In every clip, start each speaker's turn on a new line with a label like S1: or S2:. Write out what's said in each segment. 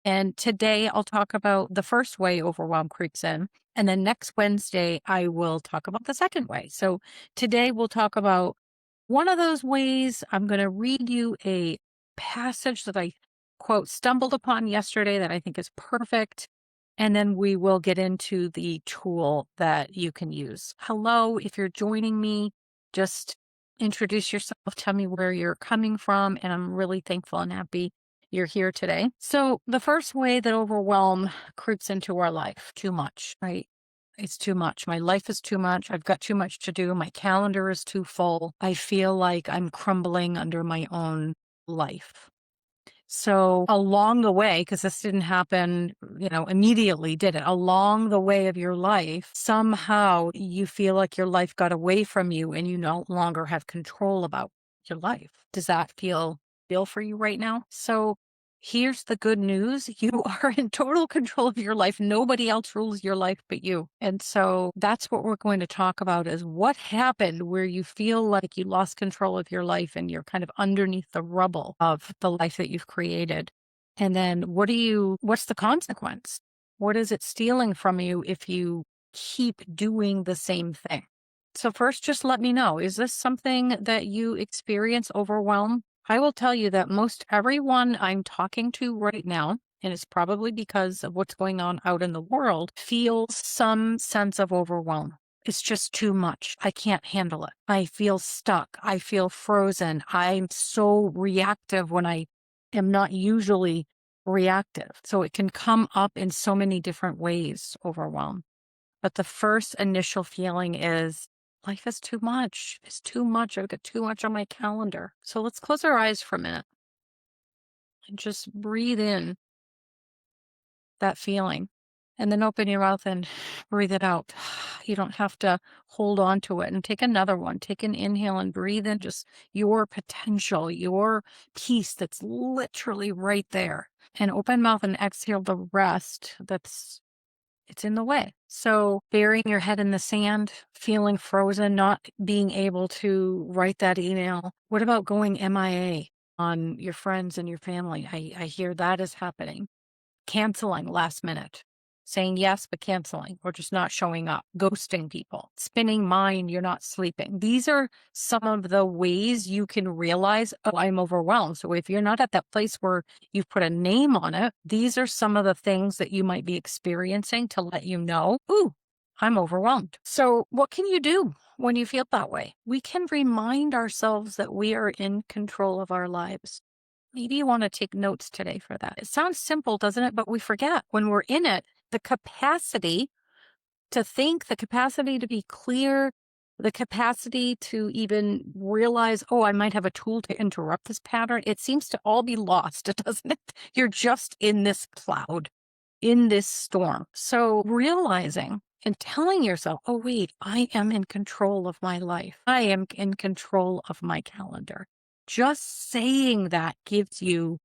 S1: And today I'll talk about the first way overwhelm creeps in. And then next Wednesday, I will talk about the second way. So today we'll talk about one of those ways. I'm going to read you a passage that I quote stumbled upon yesterday that I think is perfect. And then we will get into the tool that you can use. Hello, if you're joining me, just introduce yourself, tell me where you're coming from, and I'm really thankful and happy you're here today. So, the first way that overwhelm creeps into our life, too much, right? It's too much. My life is too much. I've got too much to do. My calendar is too full. I feel like I'm crumbling under my own life. So along the way, because this didn't happen, immediately, did it? Along the way of your life, somehow you feel like your life got away from you and you no longer have control about your life. Does that feel for you right now? So here's the good news. You are in total control of your life. Nobody else rules your life but you. And so that's what we're going to talk about is what happened where you feel like you lost control of your life and you're kind of underneath the rubble of the life that you've created. And then what's the consequence? What is it stealing from you if you keep doing the same thing? So first, just let me know, is this something that you experience overwhelm? I will tell you that most everyone I'm talking to right now, and it's probably because of what's going on out in the world, feels some sense of overwhelm. It's just too much. I can't handle it. I feel stuck. I feel frozen. I'm so reactive when I am not usually reactive. So it can come up in so many different ways, overwhelm. But the first initial feeling is life is too much. It's too much. I've got too much on my calendar. So let's close our eyes for a minute and just breathe in that feeling and then open your mouth and breathe it out. You don't have to hold on to it. And take another one. Take an inhale and breathe in just your potential, your peace that's literally right there. And open mouth and exhale the rest it's in the way. So burying your head in the sand, feeling frozen, not being able to write that email. What about going MIA on your friends and your family? I hear that is happening. Canceling last minute, saying yes, but canceling, or just not showing up, ghosting people, spinning mind, you're not sleeping. These are some of the ways you can realize, oh, I'm overwhelmed. So if you're not at that place where you've put a name on it, these are some of the things that you might be experiencing to let you know, ooh, I'm overwhelmed. So what can you do when you feel that way? We can remind ourselves that we are in control of our lives. Maybe you want to take notes today for that. It sounds simple, doesn't it? But we forget when we're in it, the capacity to think, the capacity to be clear, the capacity to even realize, oh, I might have a tool to interrupt this pattern. It seems to all be lost, doesn't it? You're just in this cloud, in this storm. So realizing and telling yourself, oh, wait, I am in control of my life. I am in control of my calendar. Just saying that gives you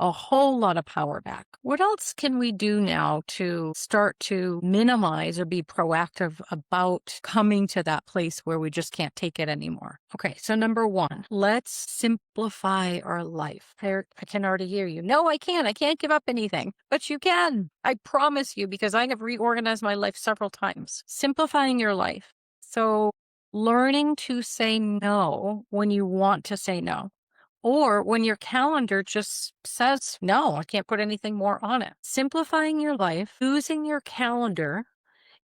S1: a whole lot of power back. What else can we do now to start to minimize or be proactive about coming to that place where we just can't take it anymore? Okay, so number one, let's simplify our life. I can already hear you. No, I can't. I can't give up anything. But you can. I promise you, because I have reorganized my life several times. Simplifying your life. So learning to say no when you want to say no. Or when your calendar just says, no, I can't put anything more on it. Simplifying your life, using your calendar,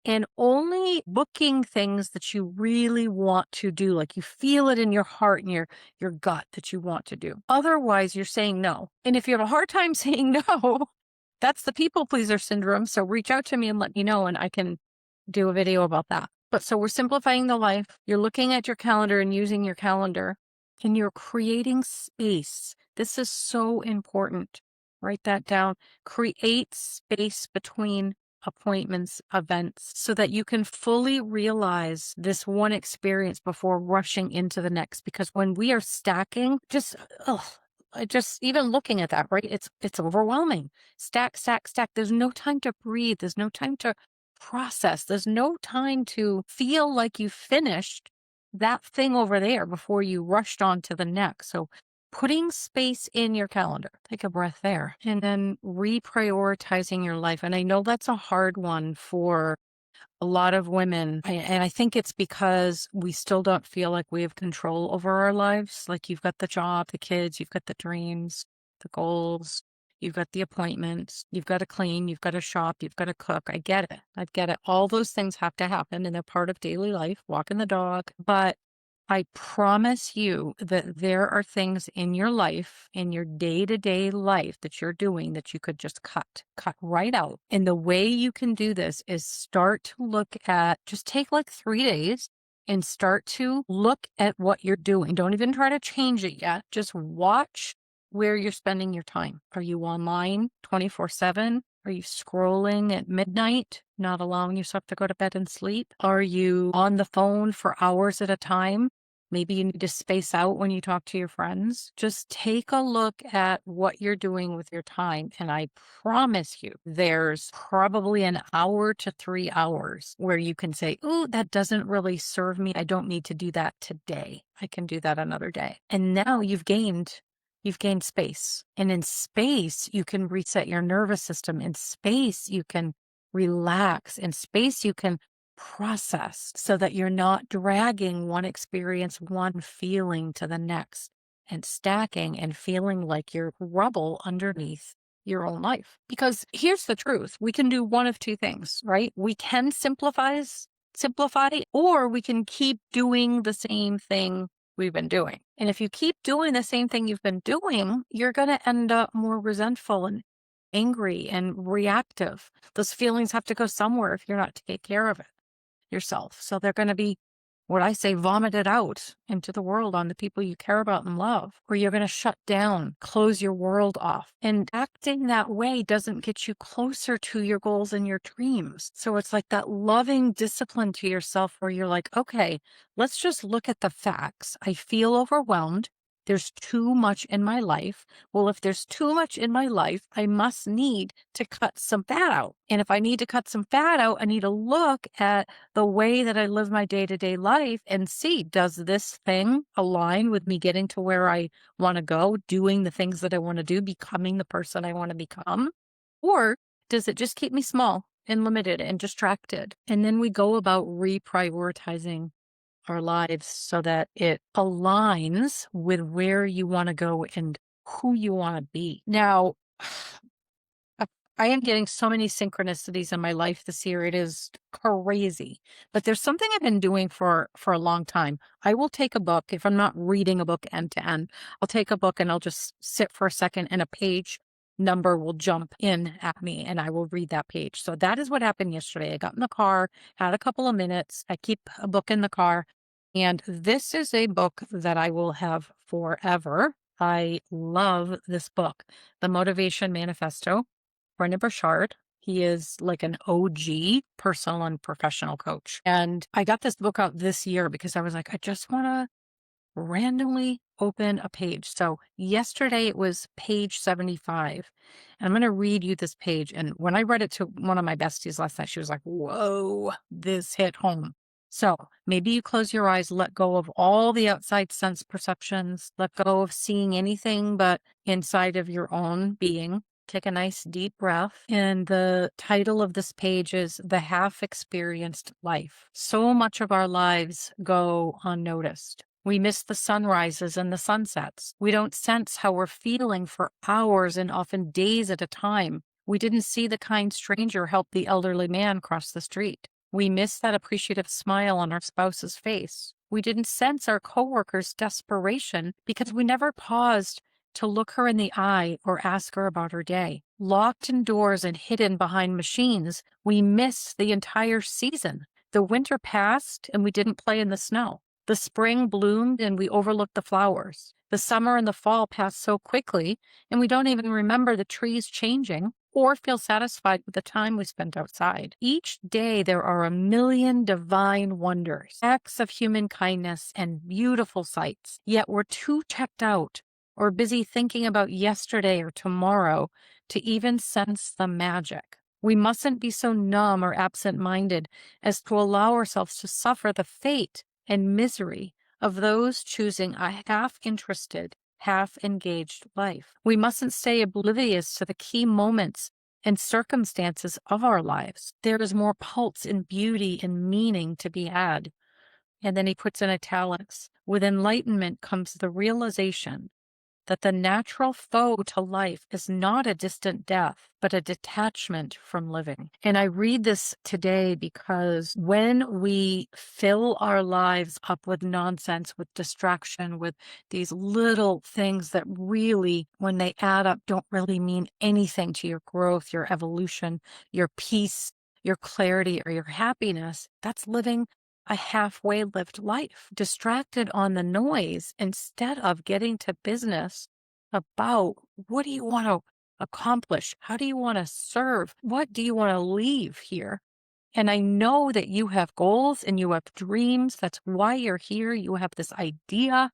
S1: and only booking things that you really want to do, like you feel it in your heart and your gut that you want to do. Otherwise, you're saying no. And if you have a hard time saying no, that's the people pleaser syndrome. So reach out to me and let me know, and I can do a video about that. But so we're simplifying the life. You're looking at your calendar and using your calendar. And you're creating space. This is so important. Write that down. Create space between appointments, events, so that you can fully realize this one experience before rushing into the next. Because when we are stacking, just even looking at that, right? It's overwhelming. Stack, stack, stack. There's no time to breathe. There's no time to process. There's no time to feel like you finished that thing over there before you rushed on to the next. So putting space in your calendar. Take a breath there. And then reprioritizing your life. And I know that's a hard one for a lot of women. And I think it's because we still don't feel like we have control over our lives. Like you've got the job, the kids, you've got the dreams, the goals, you've got the appointments, you've got to clean, you've got to shop, you've got to cook. I get it. I get it. All those things have to happen and they're part of daily life, walking the dog. But I promise you that there are things in your life, in your day to day life that you're doing that you could just cut right out. And the way you can do this is start to look at, just take like 3 days and start to look at what you're doing. Don't even try to change it yet. Just watch where you're spending your time. Are you online 24/7? Are you scrolling at midnight, not allowing yourself to go to bed and sleep? Are you on the phone for hours at a time? Maybe you need to space out when you talk to your friends. Just take a look at what you're doing with your time. And I promise you, there's probably an hour to 3 hours where you can say, "Ooh, that doesn't really serve me. I don't need to do that today. I can do that another day." And now you've gained space. And in space, you can reset your nervous system. In space, you can relax. In space, you can process so that you're not dragging one experience, one feeling to the next and stacking and feeling like you're rubble underneath your own life. Because here's the truth. We can do one of two things, right? We can simplify, or we can keep doing the same thing we've been doing. And if you keep doing the same thing you've been doing, you're going to end up more resentful and angry and reactive. Those feelings have to go somewhere if you're not taking care of it yourself. So they're going to be, what I say, vomited out into the world on the people you care about and love, or you're going to shut down, close your world off. And acting that way doesn't get you closer to your goals and your dreams. So it's like that loving discipline to yourself where you're like, okay, let's just look at the facts. I feel overwhelmed. There's too much in my life. Well, if there's too much in my life, I must need to cut some fat out. And if I need to cut some fat out, I need to look at the way that I live my day to day life and see, does this thing align with me getting to where I want to go, doing the things that I want to do, becoming the person I want to become? Or does it just keep me small and limited and distracted? And then we go about reprioritizing our lives so that it aligns with where you want to go and who you want to be. Now, I I am getting so many synchronicities in my life this year. It is crazy. But there's something I've been doing for a long time. I will take a book, if I'm not reading a book end to end, I'll take a book and I'll just sit for a second and a page number will jump in at me and I will read that page. So that is what happened yesterday. I got in the car, had a couple of minutes. I keep a book in the car, and this is a book that I will have forever. I love this book, The Motivation Manifesto. Brendon Burchard. He is like an OG personal and professional coach. And I got this book out this year because I was like, I just want to randomly open a page. So yesterday it was page 75. And I'm going to read you this page. And when I read it to one of my besties last night, she was like, whoa, this hit home. So maybe you close your eyes, let go of all the outside sense perceptions, let go of seeing anything but inside of your own being. Take a nice deep breath. And the title of this page is The Half Experienced Life. So much of our lives go unnoticed. We miss the sunrises and the sunsets. We don't sense how we're feeling for hours and often days at a time. We didn't see the kind stranger help the elderly man cross the street. We miss that appreciative smile on our spouse's face. We didn't sense our coworker's desperation because we never paused to look her in the eye or ask her about her day. Locked indoors and hidden behind machines, we missed the entire season. The winter passed and we didn't play in the snow. The spring bloomed and we overlooked the flowers. The summer and the fall passed so quickly and we don't even remember the trees changing or feel satisfied with the time we spent outside. Each day there are a million divine wonders, acts of human kindness and beautiful sights, yet we're too checked out or busy thinking about yesterday or tomorrow to even sense the magic. We mustn't be so numb or absent-minded as to allow ourselves to suffer the fate and misery of those choosing a half-interested, half engaged life. We mustn't stay oblivious to the key moments and circumstances of our lives. There is more pulse and beauty and meaning to be had. And then he puts in italics. With enlightenment comes the realization that the natural foe to life is not a distant death, but a detachment from living. And I read this today because when we fill our lives up with nonsense, with distraction, with these little things that really, when they add up, don't really mean anything to your growth, your evolution, your peace, your clarity, or your happiness, that's living a halfway lived life, distracted on the noise instead of getting to business about what do you want to accomplish? How do you want to serve? What do you want to leave here? And I know that you have goals and you have dreams. That's why you're here. You have this idea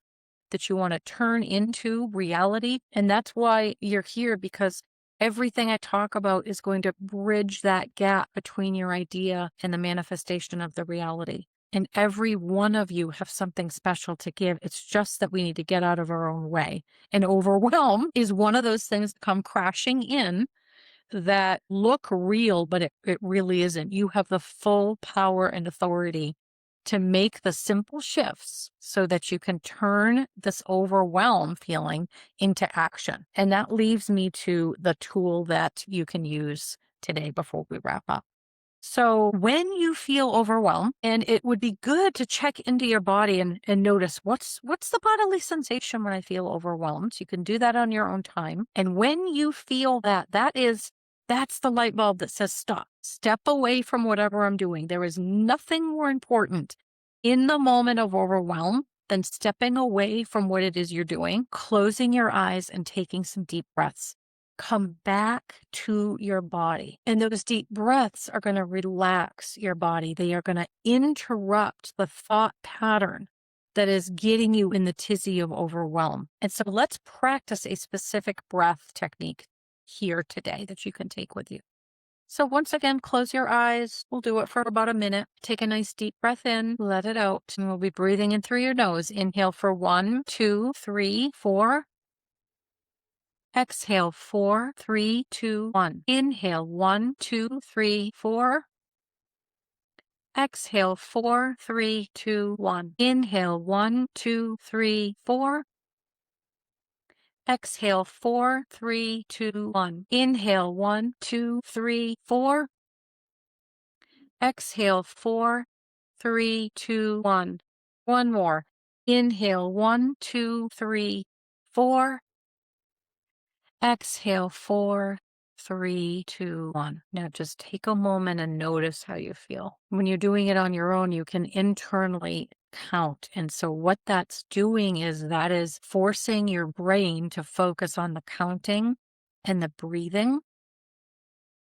S1: that you want to turn into reality. And that's why you're here, because everything I talk about is going to bridge that gap between your idea and the manifestation of the reality. And every one of you have something special to give. It's just that we need to get out of our own way. And overwhelm is one of those things that come crashing in that look real, but it really isn't. You have the full power and authority to make the simple shifts so that you can turn this overwhelm feeling into action. And that leaves me to the tool that you can use today before we wrap up. So when you feel overwhelmed, and it would be good to check into your body and notice what's the bodily sensation when I feel overwhelmed. So you can do that on your own time. And when you feel that, that's the light bulb that says stop. Step away from whatever I'm doing. There is nothing more important in the moment of overwhelm than stepping away from what it is you're doing, closing your eyes and taking some deep breaths. Come back to your body. And those deep breaths are going to relax your body. They are going to interrupt the thought pattern that is getting you in the tizzy of overwhelm. And so let's practice a specific breath technique here today that you can take with you. So once again, close your eyes. We'll do it for about a minute. Take a nice deep breath in, let it out. And we'll be breathing in through your nose. Inhale for 1, 2, 3, 4. Exhale, 4, 3, 2, 1. Inhale, 1, 2, 3, 4. Exhale, 4, 3, 2, 1. Inhale, 1, 2, 3, 4. Exhale, 4, 3, 2, 1. Inhale, 1, 2, 3, 4. Exhale, 4, 3, 2, 1. One more. Inhale, 1, 2, 3, 4. Exhale, 4, 3, 2, 1. Now just take a moment and notice how you feel. When you're doing it on your own, you can internally count. And so what that's doing is that is forcing your brain to focus on the counting and the breathing.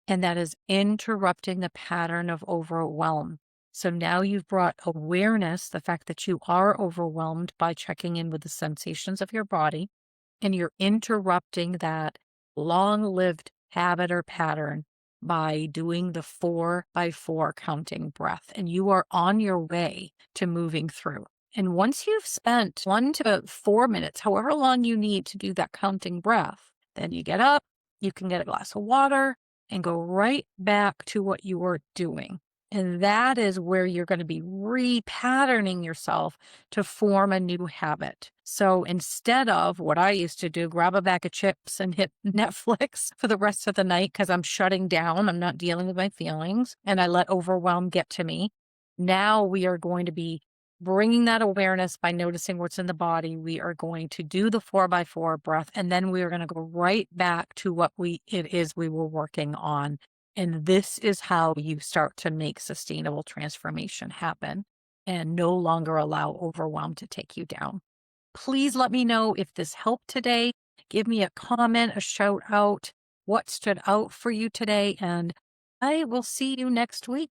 S1: And that is interrupting the pattern of overwhelm. So now you've brought awareness, the fact that you are overwhelmed, by checking in with the sensations of your body. And you're interrupting that long-lived habit or pattern by doing the 4x4 counting breath. And you are on your way to moving through. And once you've spent 1 to 4 minutes, however long you need to do that counting breath, then you get up, you can get a glass of water and go right back to what you were doing. And that is where you're going to be repatterning yourself to form a new habit. So instead of what I used to do, grab a bag of chips and hit Netflix for the rest of the night because I'm shutting down, I'm not dealing with my feelings, and I let overwhelm get to me. Now we are going to be bringing that awareness by noticing what's in the body. We are going to do the 4x4 breath, and then we are going to go right back to what it is we were working on. And this is how you start to make sustainable transformation happen and no longer allow overwhelm to take you down. Please let me know if this helped today. Give me a comment, a shout out, what stood out for you today, and I will see you next week.